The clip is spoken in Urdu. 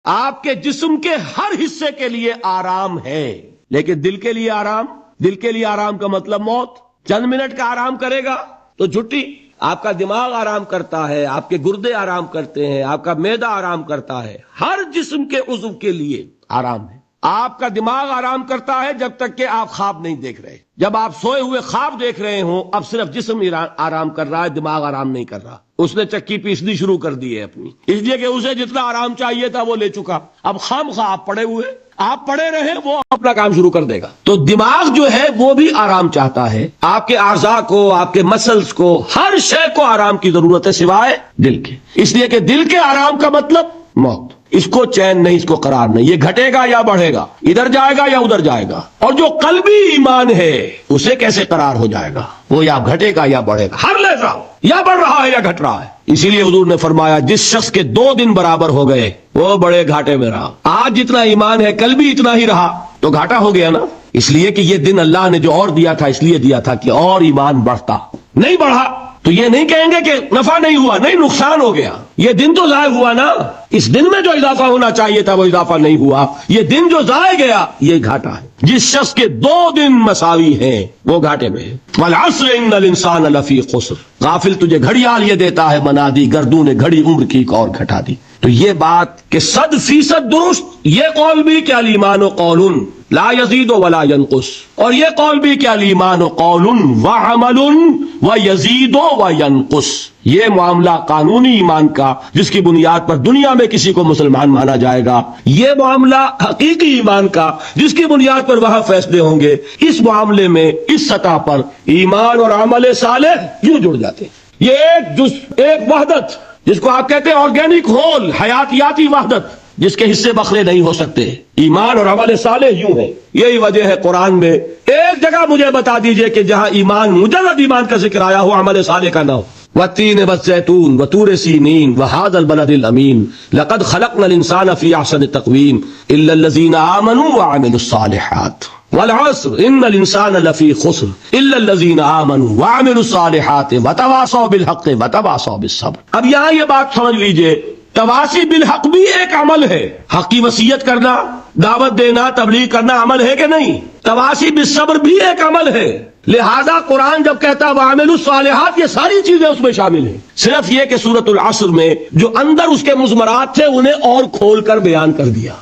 آپ کے جسم کے ہر حصے کے لیے آرام ہے، لیکن دل کے لیے آرام، دل کے لیے آرام کا مطلب موت۔ چند منٹ کا آرام کرے گا تو چھٹی۔ آپ کا دماغ آرام کرتا ہے، آپ کے گردے آرام کرتے ہیں، آپ کا معدہ آرام کرتا ہے، ہر جسم کے عضو کے لیے آرام ہے۔ آپ کا دماغ آرام کرتا ہے جب تک کہ آپ خواب نہیں دیکھ رہے۔ جب آپ سوئے ہوئے خواب دیکھ رہے ہوں، اب صرف جسم آرام کر رہا ہے، دماغ آرام نہیں کر رہا۔ اس نے چکی پیسنی شروع کر دی ہے اپنی، اس لیے کہ اسے جتنا آرام چاہیے تھا وہ لے چکا۔ اب خواہ آپ پڑے ہوئے، آپ پڑے رہے، وہ اپنا کام شروع کر دے گا۔ تو دماغ جو ہے وہ بھی آرام چاہتا ہے، آپ کے اعضاء کو، آپ کے مسلز کو، ہر شے کو آرام کی ضرورت ہے سوائے دل کے، اس لیے کہ دل کے آرام کا مطلب موت۔ اس کو چین نہیں، اس کو قرار نہیں، یہ گھٹے گا یا بڑھے گا، ادھر جائے گا یا ادھر جائے گا۔ اور جو قلبی ایمان ہے اسے کیسے قرار ہو جائے گا، وہ یا گھٹے گا یا بڑھے گا، ہر لحظہ یا بڑھ رہا ہے یا گھٹ رہا ہے۔ اسی لیے حضور نے فرمایا جس شخص کے 2 دن برابر ہو گئے وہ بڑے گھاٹے میں رہا۔ آج جتنا ایمان ہے کل بھی اتنا ہی رہا تو گھاٹا ہو گیا نا، اس لیے کہ یہ دن اللہ نے جو اور دیا تھا اس لیے دیا تھا کہ اور ایمان بڑھتا، نہیں بڑھا تو یہ نہیں کہیں گے کہ نفع نہیں ہوا، نہیں نقصان ہو گیا، یہ دن تو ضائع ہوا نا۔ اس دن میں جو اضافہ ہونا چاہیے تھا وہ اضافہ نہیں ہوا، یہ دن جو ضائع گیا یہ گھاٹا ہے۔ جس شخص کے 2 دن مساوی ہیں وہ گھاٹے میں ہے۔ والعصر ان الانسان لفی خسر، غافل تجھے گھڑیال یہ دیتا ہے منا دی، گردوں نے گھڑی عمر کی ایک اور گھٹا دی۔ تو یہ بات کہ 100% درست، یہ قول بھی کہ الایمان قول لا یزید ولا ینقص، اور یہ قول بھی کہ الایمان قول وعمل ویزید وینقص، یہ معاملہ قانونی ایمان کا جس کی بنیاد پر دنیا میں کسی کو مسلمان مانا جائے گا، یہ معاملہ حقیقی ایمان کا جس کی بنیاد پر وہاں فیصلے ہوں گے۔ اس معاملے میں اس سطح پر ایمان اور عمل صالح یوں جڑ جاتے ہیں۔ یہ ایک جز، ایک وحدت جس کو آپ کہتے ہیں آرگینک ہول، حیاتیاتی وحدت، جس کے حصے بخرے نہیں ہو سکتے۔ ایمان اور عمل صالح یوں ہے۔ یہی وجہ ہے قرآن میں ایک جگہ مجھے بتا دیجئے کہ جہاں ایمان، مجرد ایمان کا ذکر آیا ہو، عمل صالح کا نہ ہو۔ والتین والزیتون وطور سینین وہذا البلد الامین لقد خلقنا الانسان فی احسن تقویم الا الذین آمنوا وعملوا الصالحات والعصر ان الانسان لفی خسر الا الذین آمنوا وعملوا الصالحات وتواصوا بالحق وتواصوا بالصبر۔ اب یہاں یہ بات سمجھ لیجئے، تواصی بالحق بھی ایک عمل ہے۔ حق کی وصیت کرنا، دعوت دینا، تبلیغ کرنا عمل ہے کہ نہیں؟ تواصی بالصبر بھی ایک عمل ہے۔ لہذا قرآن جب کہتا ہے وَعَمِلُوا الصَّالِحَاتِ، یہ ساری چیزیں اس میں شامل ہیں۔ صرف یہ کہ سورۃ العصر میں جو اندر اس کے مضمرات تھے انہیں اور کھول کر بیان کر دیا۔